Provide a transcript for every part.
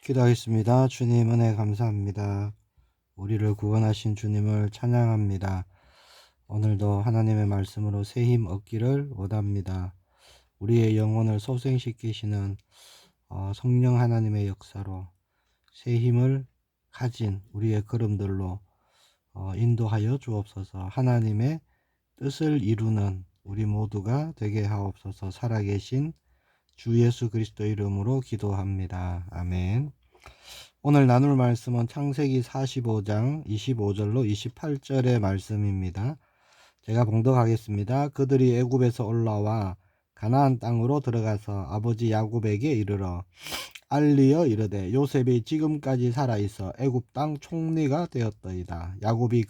기도하겠습니다. 주님 은혜 감사합니다. 우리를 구원하신 주님을 찬양합니다. 오늘도 하나님의 말씀으로 새 힘 얻기를 원합니다. 우리의 영혼을 소생시키시는 성령 하나님의 역사로 새 힘을 가진 우리의 걸음들로 인도하여 주옵소서. 하나님의 뜻을 이루는 우리 모두가 되게 하옵소서. 살아계신 주 예수 그리스도 이름으로 기도합니다. 아멘. 오늘 나눌 말씀은 창세기 45장 25절로 28절의 말씀입니다. 제가 봉독하겠습니다. 그들이 애굽에서 올라와 가나안 땅으로 들어가서 아버지 야곱에게 이르러 알리어 이르되 요셉이 지금까지 살아있어 애굽 땅 총리가 되었더이다. 야곱이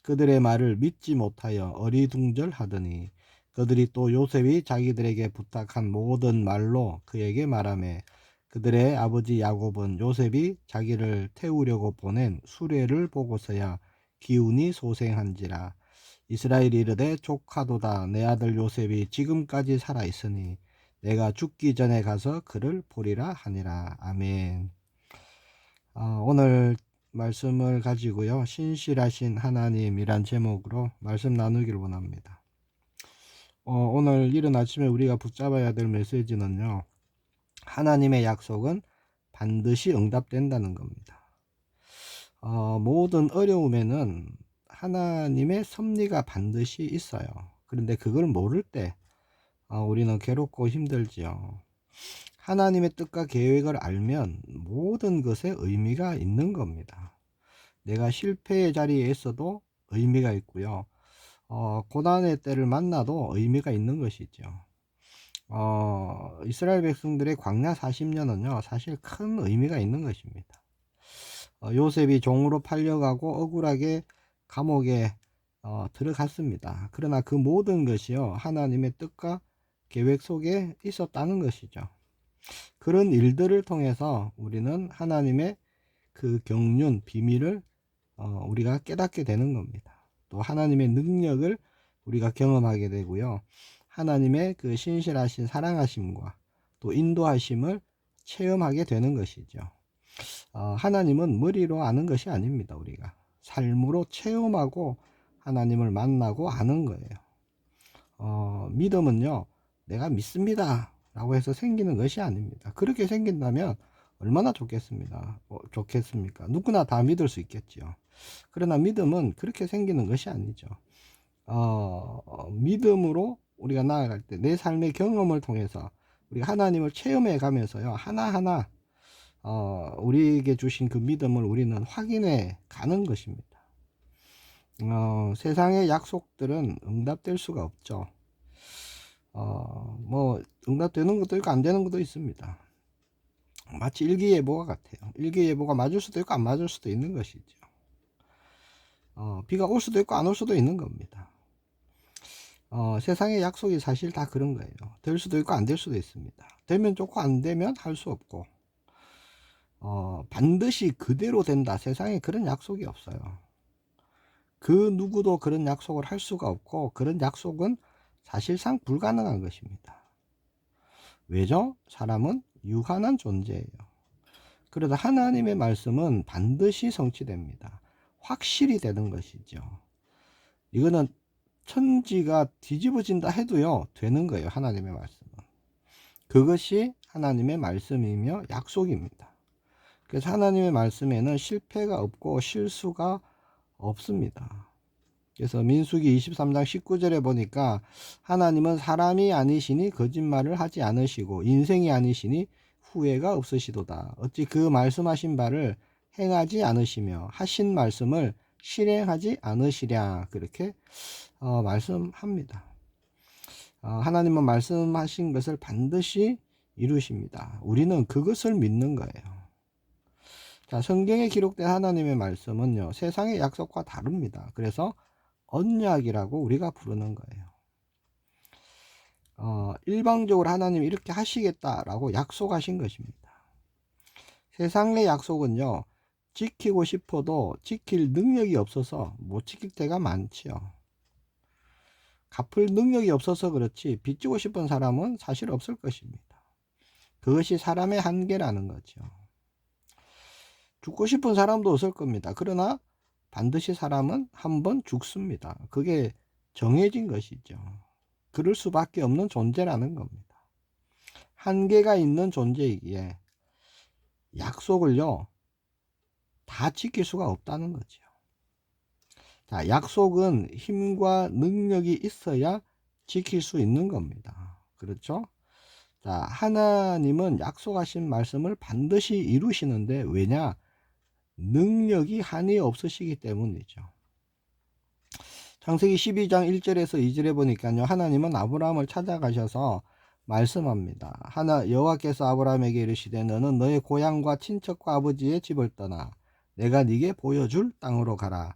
그들의 말을 믿지 못하여 어리둥절하더니 그들이 또 요셉이 자기들에게 부탁한 모든 말로 그에게 말하매 그들의 아버지 야곱은 요셉이 자기를 태우려고 보낸 수레를 보고서야 기운이 소생한지라. 이스라엘이 이르되 조카도다. 내 아들 요셉이 지금까지 살아있으니 내가 죽기 전에 가서 그를 보리라 하니라. 아멘. 오늘 말씀을 가지고요, 신실하신 하나님이란 제목으로 말씀 나누기를 원합니다. 오늘 이른 아침에 우리가 붙잡아야 될 메시지는요, 하나님의 약속은 반드시 응답된다는 겁니다. 모든 어려움에는 하나님의 섭리가 반드시 있어요. 그런데 그걸 모를 때 우리는 괴롭고 힘들지요. 하나님의 뜻과 계획을 알면 모든 것에 의미가 있는 겁니다. 내가 실패의 자리에 있어도 의미가 있고요. 고난의 때를 만나도 의미가 있는 것이죠. 이스라엘 백성들의 광야 40년은요, 사실 큰 의미가 있는 것입니다. 요셉이 종으로 팔려가고 억울하게 감옥에 들어갔습니다. 그러나 그 모든 것이요, 하나님의 뜻과 계획 속에 있었다는 것이죠. 그런 일들을 통해서 우리는 하나님의 그 경륜, 비밀을 우리가 깨닫게 되는 겁니다. 또 하나님의 능력을 우리가 경험하게 되고요. 하나님의 그 신실하신 사랑하심과 또 인도하심을 체험하게 되는 것이죠. 하나님은 머리로 아는 것이 아닙니다. 우리가 삶으로 체험하고 하나님을 만나고 아는 거예요. 믿음은요, 내가 믿습니다 라고 해서 생기는 것이 아닙니다. 그렇게 생긴다면 얼마나 좋겠습니까? 누구나 다 믿을 수 있겠지요. 그러나 믿음은 그렇게 생기는 것이 아니죠. 믿음으로 우리가 나아갈 때 내 삶의 경험을 통해서 우리가 하나님을 체험해 가면서요, 하나하나 우리에게 주신 그 믿음을 우리는 확인해 가는 것입니다. 세상의 약속들은 응답될 수가 없죠. 응답되는 것도 있고 안 되는 것도 있습니다. 마치 일기예보가 같아요. 일기예보가 맞을 수도 있고 안 맞을 수도 있는 것이죠. 비가 올 수도 있고 안 올 수도 있는 겁니다. 세상의 약속이 사실 다 그런 거예요. 될 수도 있고 안 될 수도 있습니다. 되면 좋고 안 되면 할 수 없고, 반드시 그대로 된다. 세상에 그런 약속이 없어요. 그 누구도 그런 약속을 할 수가 없고, 그런 약속은 사실상 불가능한 것입니다. 왜죠? 사람은 유한한 존재예요. 그러다 하나님의 말씀은 반드시 성취됩니다. 확실히 되는 것이죠. 이거는 천지가 뒤집어진다 해도요, 되는 거예요. 하나님의 말씀은. 그것이 하나님의 말씀이며 약속입니다. 그래서 하나님의 말씀에는 실패가 없고 실수가 없습니다. 그래서 민수기 23장 19절에 보니까 하나님은 사람이 아니시니 거짓말을 하지 않으시고 인생이 아니시니 후회가 없으시도다. 어찌 그 말씀하신 바를 행하지 않으시며 하신 말씀을 실행하지 않으시랴. 그렇게 말씀합니다. 하나님은 말씀하신 것을 반드시 이루십니다. 우리는 그것을 믿는 거예요. 자, 성경에 기록된 하나님의 말씀은요, 세상의 약속과 다릅니다. 그래서 언약이라고 우리가 부르는 거예요. 일방적으로 하나님이 이렇게 하시겠다라고 약속하신 것입니다. 세상의 약속은요, 지키고 싶어도 지킬 능력이 없어서 못 지킬 때가 많지요. 갚을 능력이 없어서 그렇지 빚지고 싶은 사람은 사실 없을 것입니다. 그것이 사람의 한계라는 거죠. 죽고 싶은 사람도 없을 겁니다. 그러나 반드시 사람은 한 번 죽습니다. 그게 정해진 것이죠. 그럴 수밖에 없는 존재라는 겁니다. 한계가 있는 존재이기에 약속을요, 다 지킬 수가 없다는 거죠. 자, 약속은 힘과 능력이 있어야 지킬 수 있는 겁니다. 그렇죠? 자, 하나님은 약속하신 말씀을 반드시 이루시는데 왜냐? 능력이 한이 없으시기 때문이죠. 창세기 12장 1절에서 2절에 보니까요, 하나님은 아브라함을 찾아가셔서 말씀합니다. 여호와께서 아브라함에게 이르시되 너는 너의 고향과 친척과 아버지의 집을 떠나 내가 네게 보여줄 땅으로 가라.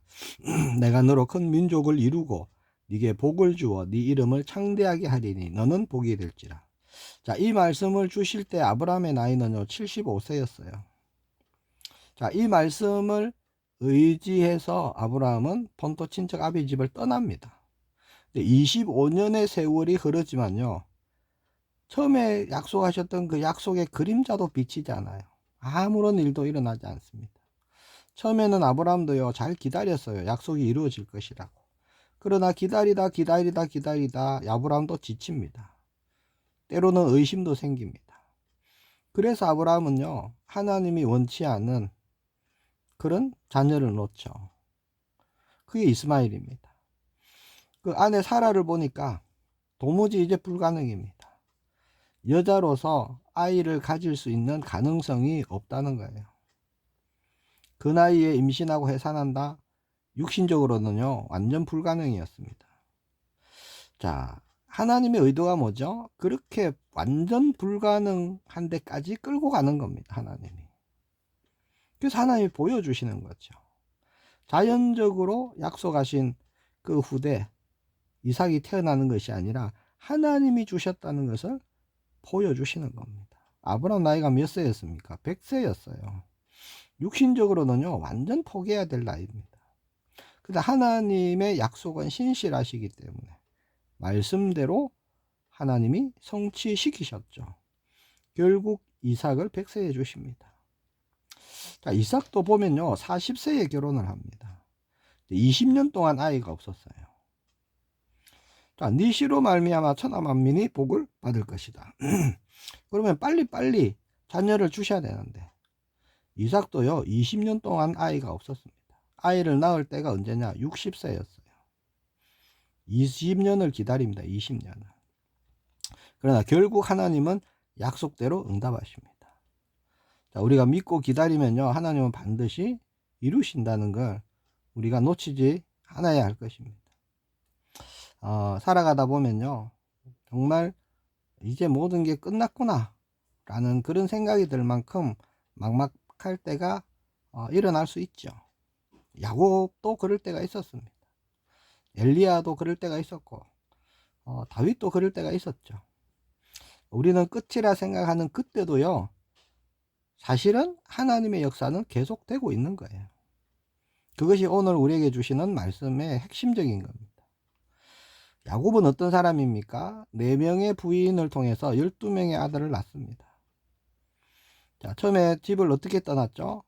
내가 너로 큰 민족을 이루고 네게 복을 주어 네 이름을 창대하게 하리니 너는 복이 될지라. 자, 이 말씀을 주실 때 아브라함의 나이는요 75세였어요. 자, 이 말씀을 의지해서 아브라함은 본토 친척 아비 집을 떠납니다. 25년의 세월이 흐르지만요, 처음에 약속하셨던 그 약속의 그림자도 비치지 않아요. 아무런 일도 일어나지 않습니다. 처음에는 아브라함도요 잘 기다렸어요. 약속이 이루어질 것이라고. 그러나 기다리다 아브라함도 지칩니다. 때로는 의심도 생깁니다. 그래서 아브라함은요 하나님이 원치 않은 그런 자녀를 놓죠. 그게 이스마엘입니다. 그 아내 사라를 보니까 도무지 이제 불가능입니다. 여자로서 아이를 가질 수 있는 가능성이 없다는 거예요. 그 나이에 임신하고 해산한다? 육신적으로는요 완전 불가능이었습니다. 자, 하나님의 의도가 뭐죠? 그렇게 완전 불가능한 데까지 끌고 가는 겁니다. 하나님이. 그래서 하나님이 보여주시는 거죠. 자연적으로 약속하신 그 후대 이삭이 태어나는 것이 아니라 하나님이 주셨다는 것을 보여주시는 겁니다. 아브라함 나이가 몇 세였습니까? 100세였어요. 육신적으로는요 완전 포기해야 될 나이입니다. 근데 하나님의 약속은 신실하시기 때문에 말씀대로 하나님이 성취시키셨죠. 결국 이삭을 100세에 주십니다. 자, 이삭도 보면요 40세에 결혼을 합니다. 20년 동안 아이가 없었어요. 자, 네 씨로 말미암아 천하 만민이 복을 받을 것이다. 그러면 빨리빨리 자녀를 주셔야 되는데 이삭도요 20년 동안 아이가 없었습니다. 아이를 낳을 때가 언제냐? 60세였어요. 20년을 기다립니다. 20년을. 그러나 결국 하나님은 약속대로 응답하십니다. 자, 우리가 믿고 기다리면요 하나님은 반드시 이루신다는 걸 우리가 놓치지 않아야 할 것입니다. 살아가다 보면요 정말 이제 모든 게 끝났구나 라는 그런 생각이 들 만큼 막막할 때가 일어날 수 있죠. 야곱도 그럴 때가 있었습니다. 엘리야도 그럴 때가 있었고 다윗도 그럴 때가 있었죠. 우리는 끝이라 생각하는 그때도요 사실은 하나님의 역사는 계속되고 있는 거예요. 그것이 오늘 우리에게 주시는 말씀의 핵심적인 겁니다. 야곱은 어떤 사람입니까? 4명의 부인을 통해서 12명의 아들을 낳습니다. 자, 처음에 집을 어떻게 떠났죠?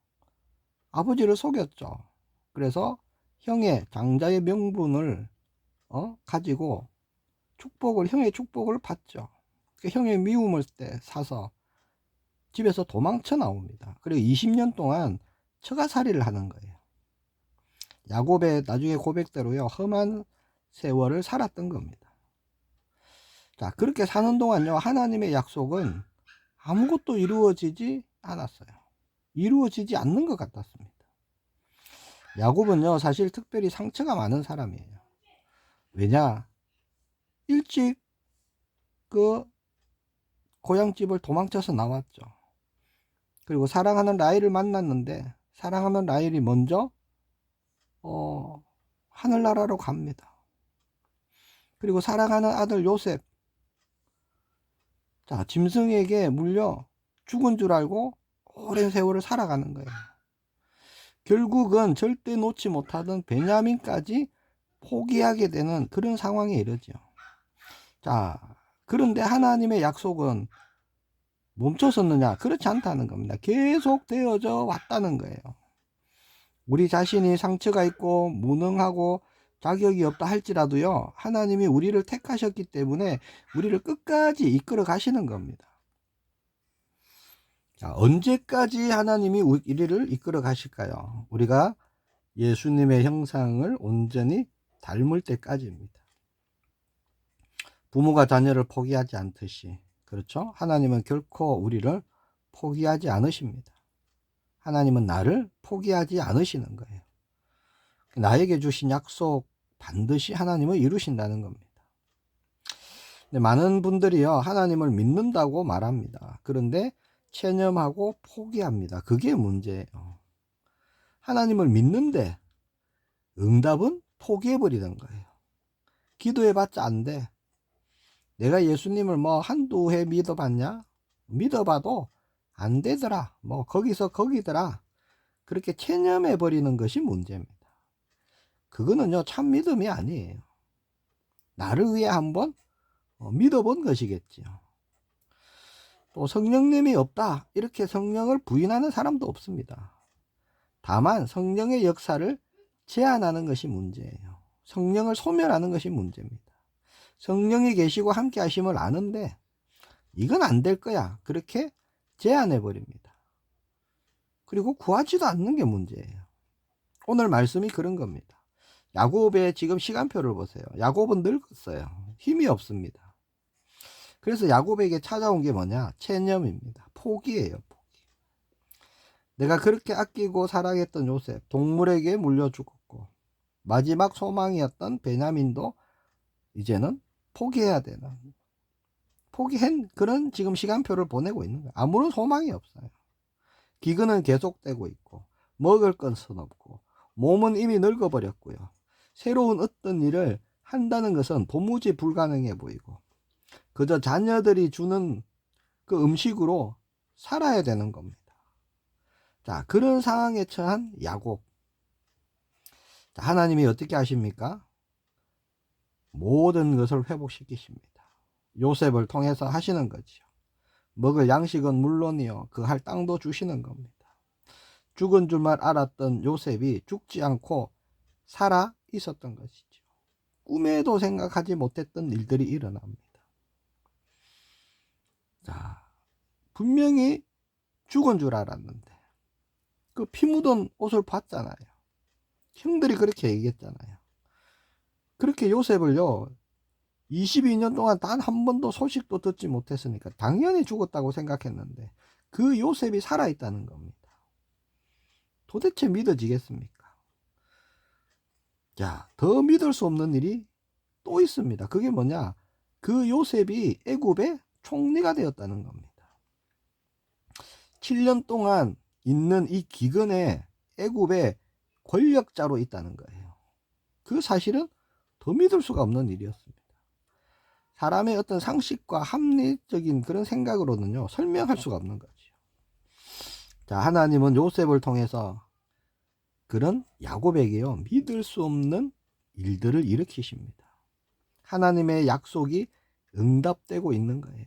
아버지를 속였죠. 그래서 형의 장자의 명분을 가지고 형의 축복을 받죠. 그 형의 미움을 때 사서 집에서 도망쳐 나옵니다. 그리고 20년 동안 처가살이를 하는 거예요. 야곱의 나중에 고백대로요 험한 세월을 살았던 겁니다. 자, 그렇게 사는 동안요 하나님의 약속은 아무것도 이루어지지 않았어요. 이루어지지 않는 것 같았습니다. 야곱은요 사실 특별히 상처가 많은 사람이에요. 왜냐? 일찍 그 고향집을 도망쳐서 나왔죠. 그리고 사랑하는 라헬을 만났는데 사랑하는 라헬이 먼저 하늘나라로 갑니다. 그리고 사랑하는 아들 요셉, 자, 짐승에게 물려 죽은 줄 알고 오랜 세월을 살아가는 거예요. 결국은 절대 놓지 못하던 베냐민까지 포기하게 되는 그런 상황에 이르죠. 자, 그런데 하나님의 약속은 멈췄었느냐? 그렇지 않다는 겁니다. 계속 되어져 왔다는 거예요. 우리 자신이 상처가 있고 무능하고 자격이 없다 할지라도요, 하나님이 우리를 택하셨기 때문에 우리를 끝까지 이끌어 가시는 겁니다. 자, 언제까지 하나님이 우리를 이끌어 가실까요? 우리가 예수님의 형상을 온전히 닮을 때까지입니다. 부모가 자녀를 포기하지 않듯이, 그렇죠? 하나님은 결코 우리를 포기하지 않으십니다. 하나님은 나를 포기하지 않으시는 거예요. 나에게 주신 약속 반드시 하나님은 이루신다는 겁니다. 근데 많은 분들이요, 하나님을 믿는다고 말합니다. 그런데 체념하고 포기합니다. 그게 문제예요. 하나님을 믿는데 응답은 포기해버리는 거예요. 기도해봤자 안 돼. 내가 예수님을 뭐 한두 해 믿어봤냐? 믿어봐도 안 되더라. 뭐 거기서 거기더라. 그렇게 체념해버리는 것이 문제입니다. 그거는요, 참 믿음이 아니에요. 나를 위해 한번 믿어본 것이겠지요. 또 성령님이 없다, 이렇게 성령을 부인하는 사람도 없습니다. 다만 성령의 역사를 제한하는 것이 문제예요. 성령을 소멸하는 것이 문제입니다. 성령이 계시고 함께 하심을 아는데 이건 안 될 거야, 그렇게 제한해 버립니다. 그리고 구하지도 않는 게 문제예요. 오늘 말씀이 그런 겁니다. 야곱의 지금 시간표를 보세요. 야곱은 늙었어요. 힘이 없습니다. 그래서 야곱에게 찾아온 게 뭐냐? 체념입니다. 포기예요. 포기. 내가 그렇게 아끼고 사랑했던 요셉, 동물에게 물려 죽었고, 마지막 소망이었던 베냐민도 이제는 포기해야 되는, 포기한 그런 지금 시간표를 보내고 있는 거예요. 아무런 소망이 없어요. 기근은 계속되고 있고, 먹을 것은 없고, 몸은 이미 늙어버렸고요. 새로운 어떤 일을 한다는 것은 도무지 불가능해 보이고, 그저 자녀들이 주는 그 음식으로 살아야 되는 겁니다. 자, 그런 상황에 처한 야곱. 자, 하나님이 어떻게 하십니까? 모든 것을 회복시키십니다. 요셉을 통해서 하시는 거죠. 먹을 양식은 물론이요, 그 할 땅도 주시는 겁니다. 죽은 줄만 알았던 요셉이 죽지 않고 살아 있었던 것이죠. 꿈에도 생각하지 못했던 일들이 일어납니다. 자, 분명히 죽은 줄 알았는데 그 피 묻은 옷을 봤잖아요. 형들이 그렇게 얘기했잖아요. 그렇게 요셉을요, 22년 동안 단 한 번도 소식도 듣지 못했으니까 당연히 죽었다고 생각했는데 그 요셉이 살아있다는 겁니다. 도대체 믿어지겠습니까? 자, 더 믿을 수 없는 일이 또 있습니다. 그게 뭐냐? 그 요셉이 애굽의 총리가 되었다는 겁니다. 7년 동안 있는 이 기근에 애굽의 권력자로 있다는 거예요. 그 사실은 더 믿을 수가 없는 일이었습니다. 사람의 어떤 상식과 합리적인 그런 생각으로는요, 설명할 수가 없는 거죠. 자, 하나님은 요셉을 통해서 그런 야곱에게요, 믿을 수 없는 일들을 일으키십니다. 하나님의 약속이 응답되고 있는 거예요.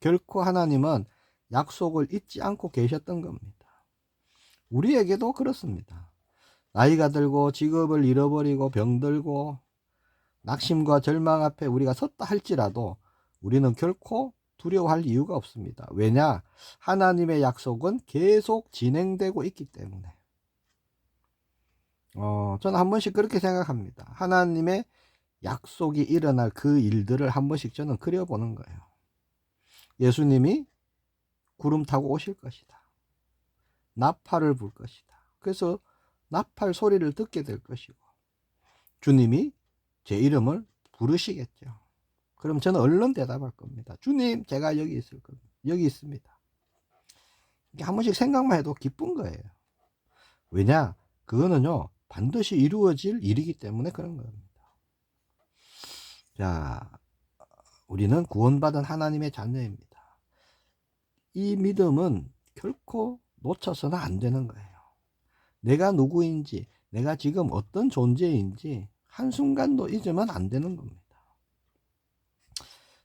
결코 하나님은 약속을 잊지 않고 계셨던 겁니다. 우리에게도 그렇습니다. 나이가 들고 직업을 잃어버리고 병들고 낙심과 절망 앞에 우리가 섰다 할지라도 우리는 결코 두려워할 이유가 없습니다. 왜냐? 하나님의 약속은 계속 진행되고 있기 때문에. 저는 한 번씩 그렇게 생각합니다. 하나님의 약속이 일어날 그 일들을 한 번씩 저는 그려보는 거예요. 예수님이 구름 타고 오실 것이다. 나팔을 불 것이다. 그래서 나팔 소리를 듣게 될 것이고, 주님이 제 이름을 부르시겠죠. 그럼 저는 얼른 대답할 겁니다. 주님, 제가 여기 있을 겁니다. 여기 있습니다. 한 번씩 생각만 해도 기쁜 거예요. 왜냐? 그거는요, 반드시 이루어질 일이기 때문에 그런 겁니다. 자, 우리는 구원받은 하나님의 자녀입니다. 이 믿음은 결코 놓쳐서는 안 되는 거예요. 내가 누구인지, 내가 지금 어떤 존재인지 한순간도 잊으면 안 되는 겁니다.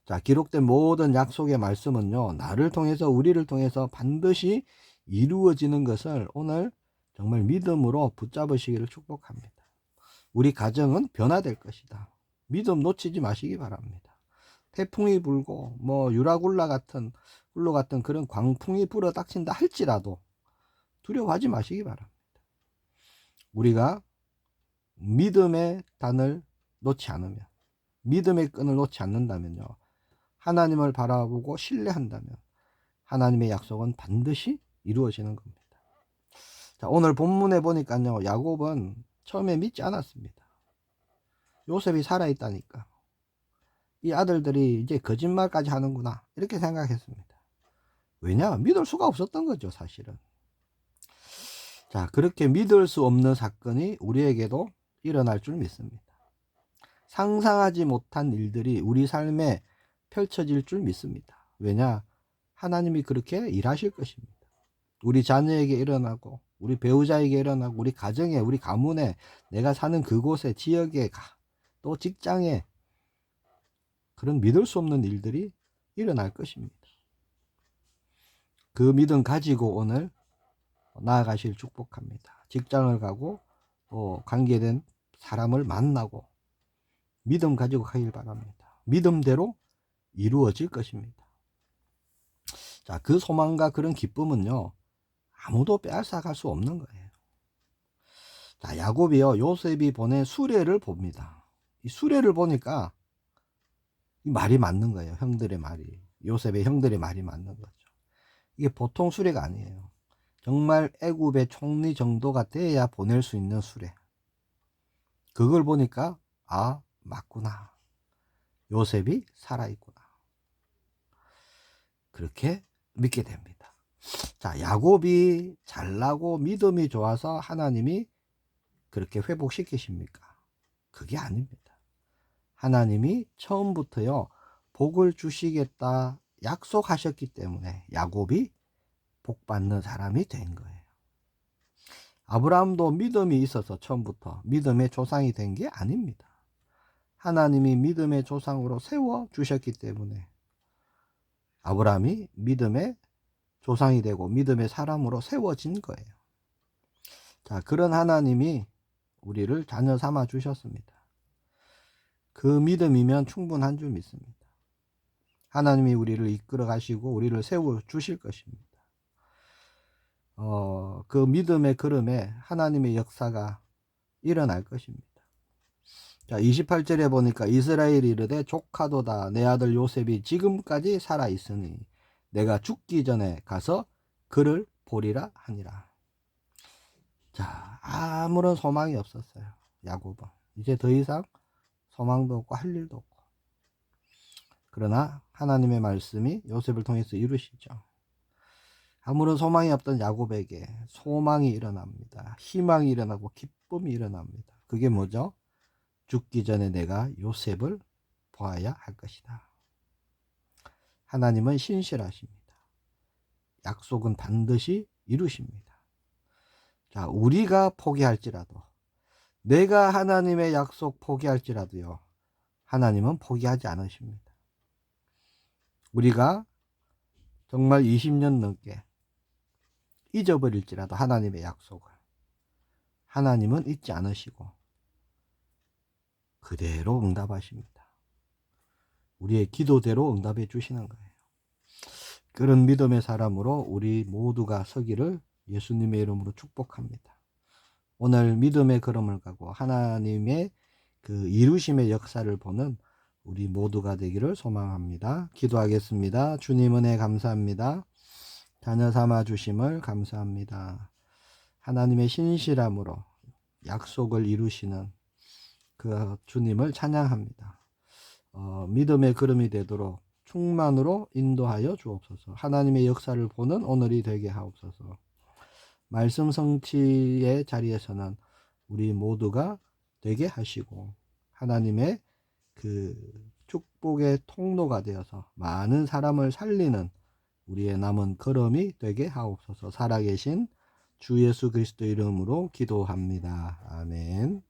자, 기록된 모든 약속의 말씀은요, 나를 통해서, 우리를 통해서 반드시 이루어지는 것을 오늘 정말 믿음으로 붙잡으시기를 축복합니다. 우리 가정은 변화될 것이다. 믿음 놓치지 마시기 바랍니다. 태풍이 불고 유라굴라 같은 굴로 같은 그런 광풍이 불어 닥친다 할지라도 두려워하지 마시기 바랍니다. 우리가 믿음의 단을 놓지 않으면, 믿음의 끈을 놓지 않는다면요, 하나님을 바라보고 신뢰한다면 하나님의 약속은 반드시 이루어지는 겁니다. 자, 오늘 본문에 보니까요, 야곱은 처음에 믿지 않았습니다. 요셉이 살아있다니까, 이 아들들이 이제 거짓말까지 하는구나, 이렇게 생각했습니다. 왜냐? 믿을 수가 없었던 거죠, 사실은. 자, 그렇게 믿을 수 없는 사건이 우리에게도 일어날 줄 믿습니다. 상상하지 못한 일들이 우리 삶에 펼쳐질 줄 믿습니다. 왜냐? 하나님이 그렇게 일하실 것입니다. 우리 자녀에게 일어나고, 우리 배우자에게 일어나고, 우리 가정에, 우리 가문에, 내가 사는 그곳에, 지역에, 또 직장에 그런 믿을 수 없는 일들이 일어날 것입니다. 그 믿음 가지고 오늘 나아가실 축복합니다. 직장을 가고 관계된 사람을 만나고 믿음 가지고 가길 바랍니다. 믿음대로 이루어질 것입니다. 자, 그 소망과 그런 기쁨은요, 아무도 빼앗아갈 수 없는 거예요. 자, 야곱이요, 요셉이 보낸 수레를 봅니다. 이 수레를 보니까 이 말이 맞는 거예요. 형들의 말이, 요셉의 형들의 말이 맞는 거죠. 이게 보통 수레가 아니에요. 정말 애굽의 총리 정도가 돼야 보낼 수 있는 수레. 그걸 보니까 맞구나, 요셉이 살아있구나, 그렇게 믿게 됩니다. 자, 야곱이 잘나고 믿음이 좋아서 하나님이 그렇게 회복시키십니까? 그게 아닙니다. 하나님이 처음부터요, 복을 주시겠다 약속하셨기 때문에 야곱이 복받는 사람이 된 거예요. 아브라함도 믿음이 있어서 처음부터 믿음의 조상이 된 게 아닙니다. 하나님이 믿음의 조상으로 세워주셨기 때문에 아브라함이 믿음의 조상이 되고 믿음의 사람으로 세워진 거예요. 자, 그런 하나님이 우리를 자녀 삼아 주셨습니다. 그 믿음이면 충분한 줄 믿습니다. 하나님이 우리를 이끌어 가시고 우리를 세워 주실 것입니다. 그 믿음의 걸음에 하나님의 역사가 일어날 것입니다. 자, 28절에 보니까 이스라엘이 이르되 조카도다, 내 아들 요셉이 지금까지 살아 있으니 내가 죽기 전에 가서 그를 보리라 하니라. 자, 아무런 소망이 없었어요, 야곱은. 이제 더 이상 소망도 없고 할 일도 없고. 그러나 하나님의 말씀이 요셉을 통해서 이루시죠. 아무런 소망이 없던 야곱에게 소망이 일어납니다. 희망이 일어나고 기쁨이 일어납니다. 그게 뭐죠? 죽기 전에 내가 요셉을 보아야 할 것이다. 하나님은 신실하십니다. 약속은 반드시 이루십니다. 자, 우리가 포기할지라도, 내가 하나님의 약속 포기할지라도요, 하나님은 포기하지 않으십니다. 우리가 정말 20년 넘게 잊어버릴지라도 하나님의 약속을, 하나님은 잊지 않으시고 그대로 응답하십니다. 우리의 기도대로 응답해 주시는 거예요. 그런 믿음의 사람으로 우리 모두가 서기를 예수님의 이름으로 축복합니다. 오늘 믿음의 걸음을 가고 하나님의 그 이루심의 역사를 보는 우리 모두가 되기를 소망합니다. 기도하겠습니다. 주님 은혜 감사합니다. 자녀 삼아 주심을 감사합니다. 하나님의 신실함으로 약속을 이루시는 그 주님을 찬양합니다. 믿음의 걸음이 되도록 충만으로 인도하여 주옵소서. 하나님의 역사를 보는 오늘이 되게 하옵소서. 말씀 성취의 자리에서는 우리 모두가 되게 하시고 하나님의 그 축복의 통로가 되어서 많은 사람을 살리는 우리의 남은 걸음이 되게 하옵소서. 살아계신 주 예수 그리스도 이름으로 기도합니다. 아멘.